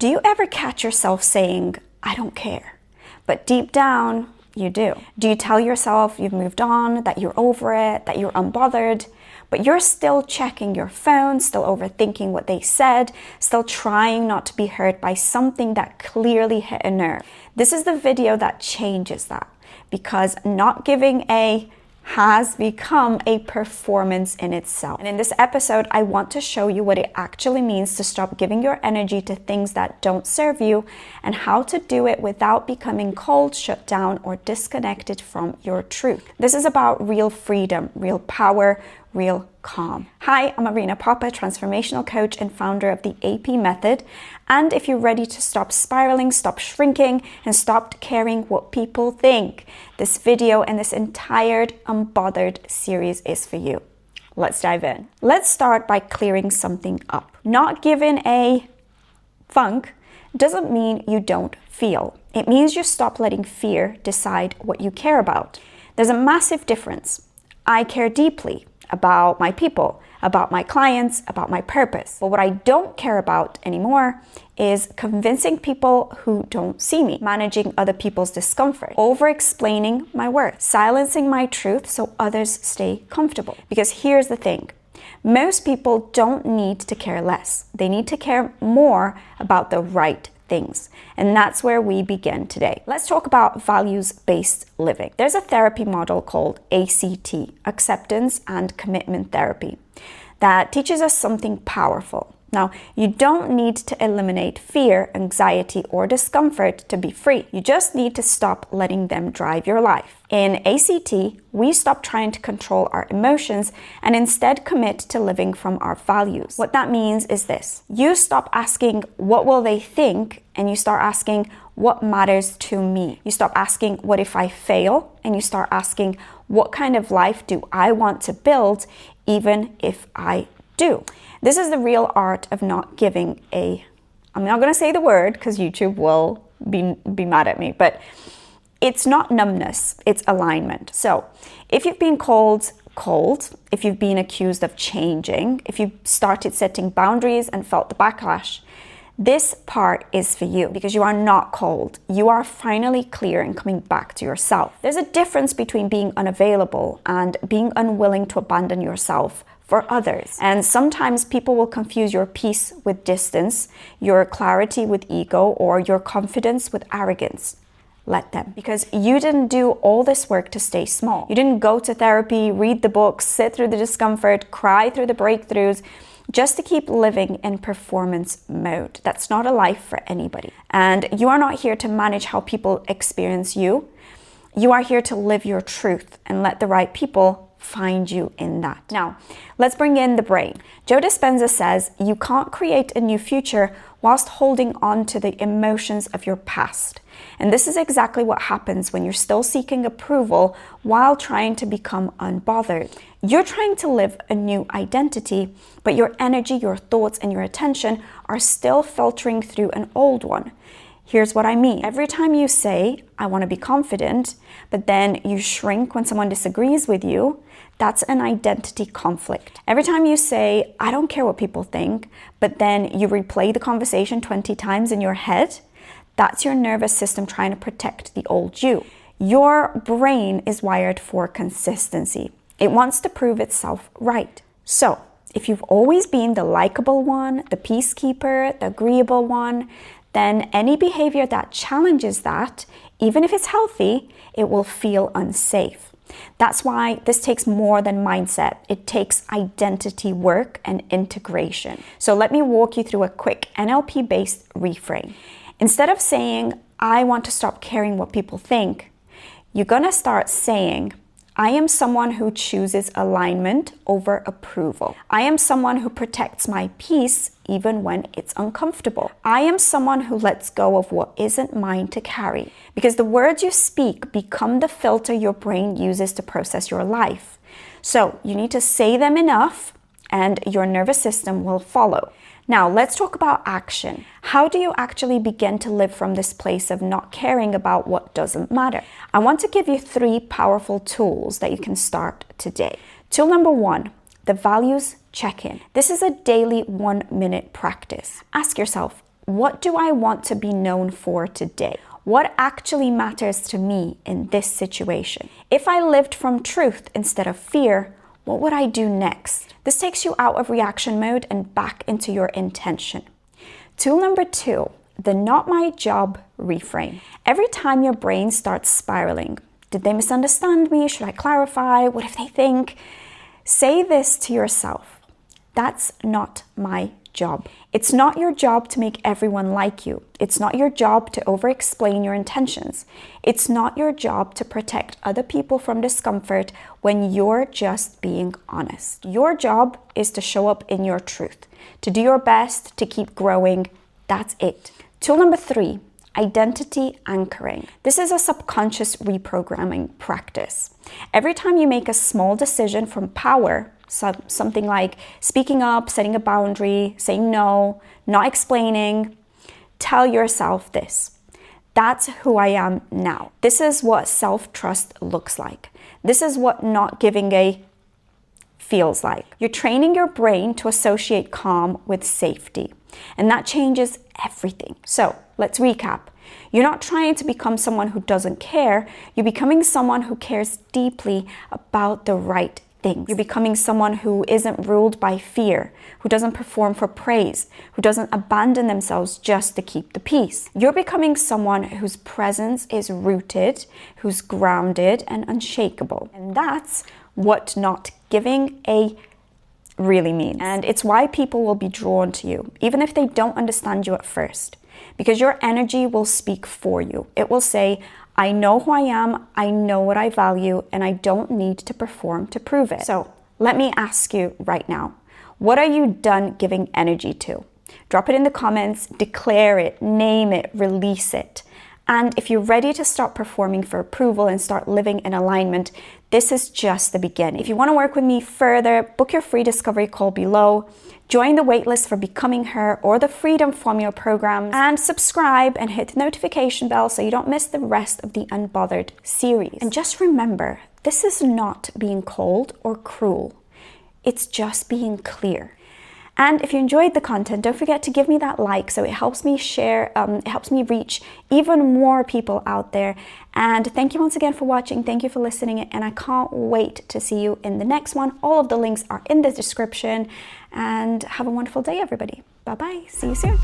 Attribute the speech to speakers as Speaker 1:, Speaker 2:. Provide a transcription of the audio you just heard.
Speaker 1: Do you ever catch yourself saying, I don't care, but deep down, you do? Do you tell yourself you've moved on, that you're over it, that you're unbothered, but you're still checking your phone, still overthinking what they said, still trying not to be hurt by something that clearly hit a nerve? This is the video that changes that, because not giving a has become a performance in itself. And in this episode, I want to show you what it actually means to stop giving your energy to things that don't serve you, and how to do it without becoming cold, shut down, or disconnected from your truth. This is about real freedom, real power, real calm. Hi, I'm Arina Popa, transformational coach and founder of the AP Method. And if you're ready to stop spiraling, stop shrinking, and stop caring what people think, this video and this entire Unbothered series is for you. Let's dive in. Let's start by clearing something up. Not giving a funk doesn't mean you don't feel. It means you stop letting fear decide what you care about. There's a massive difference. I care deeply about my people, about my clients, about my purpose. But what I don't care about anymore is convincing people who don't see me, managing other people's discomfort, over-explaining my worth, silencing my truth so others stay comfortable. Because here's the thing. Most people don't need to care less. They need to care more about the right things. And that's where we begin today. Let's talk about values-based living. There's a therapy model called ACT, Acceptance and Commitment Therapy, that teaches us something powerful. Now, you don't need to eliminate fear, anxiety, or discomfort to be free. You just need to stop letting them drive your life. In ACT, we stop trying to control our emotions and instead commit to living from our values. What that means is this. You stop asking, what will they think? And you start asking, what matters to me? You stop asking, what if I fail? And you start asking, what kind of life do I want to build, even if I do? This is the real art of not giving a, I'm not going to say the word because YouTube will be mad at me, but it's not numbness, it's alignment. So if you've been called cold, if you've been accused of changing, if you've started setting boundaries and felt the backlash, this part is for you, because you are not cold. You are finally clear and coming back to yourself. There's a difference between being unavailable and being unwilling to abandon yourself for others. And sometimes people will confuse your peace with distance, your clarity with ego, or your confidence with arrogance. Let them, because you didn't do all this work to stay small. You didn't go to therapy, read the books, sit through the discomfort, cry through the breakthroughs, just to keep living in performance mode. That's not a life for anybody. And you are not here to manage how people experience you. You are here to live your truth and let the right people find you in that. Now, let's bring in the brain. Joe Dispenza says you can't create a new future whilst holding on to the emotions of your past. And this is exactly what happens when you're still seeking approval while trying to become unbothered. You're trying to live a new identity, but your energy, your thoughts, and your attention are still filtering through an old one. Here's what I mean. Every time you say, I want to be confident, but then you shrink when someone disagrees with you, that's an identity conflict. Every time you say, I don't care what people think, but then you replay the conversation 20 times in your head, that's your nervous system trying to protect the old you. Your brain is wired for consistency. It wants to prove itself right. So, if you've always been the likable one, the peacekeeper, the agreeable one, then any behavior that challenges that, even if it's healthy, it will feel unsafe. That's why this takes more than mindset. It takes identity work and integration. So let me walk you through a quick NLP-based reframe. Instead of saying, I want to stop caring what people think, you're gonna start saying, I am someone who chooses alignment over approval. I am someone who protects my peace even when it's uncomfortable. I am someone who lets go of what isn't mine to carry. Because the words you speak become the filter your brain uses to process your life. So you need to say them enough and your nervous system will follow. Now, let's talk about action. How do you actually begin to live from this place of not caring about what doesn't matter? I want to give you 3 powerful tools that you can start today. Tool number 1, the values check-in. This is a daily 1-minute practice. Ask yourself, What do I want to be known for today? What actually matters to me in this situation? If I lived from truth instead of fear, what would I do next? This takes you out of reaction mode and back into your intention. Tool number 2, the not my job reframe. Every time your brain starts spiraling, did they misunderstand me? Should I clarify? What if they think? Say this to yourself. That's not my job. It's not your job to make everyone like you. It's not your job to over-explain your intentions. It's not your job to protect other people from discomfort when you're just being honest. Your job is to show up in your truth, to do your best, to keep growing. That's it. Tool number 3, identity anchoring. This is a subconscious reprogramming practice. Every time you make a small decision from power, something like speaking up, setting a boundary, saying no, not explaining, tell yourself this. That's who I am now. This is what self-trust looks like. This is what not giving a feels like. You're training your brain to associate calm with safety, and that changes everything. So let's recap. You're not trying to become someone who doesn't care. You're becoming someone who cares deeply about the right things. You're becoming someone who isn't ruled by fear, who doesn't perform for praise, who doesn't abandon themselves just to keep the peace. You're becoming someone whose presence is rooted, who's grounded and unshakable. And that's what not giving a really means. And it's why people will be drawn to you, even if they don't understand you at first. Because your energy will speak for you. It will say, I know who I am, I know what I value, and I don't need to perform to prove it. So let me ask you right now, what are you done giving energy to? Drop it in the comments, declare it, name it, release it. And if you're ready to stop performing for approval and start living in alignment, this is just the beginning. If you want to work with me further, book your free discovery call below, join the waitlist for Becoming Her or the Freedom Formula programs, and subscribe and hit the notification bell so you don't miss the rest of the Unbothered series. And just remember, this is not being cold or cruel. It's just being clear. And if you enjoyed the content, don't forget to give me that like so it helps me share, it helps me reach even more people out there. And thank you once again for watching. Thank you for listening. And I can't wait to see you in the next one. All of the links are in the description. And have a wonderful day, everybody. Bye-bye. See you soon.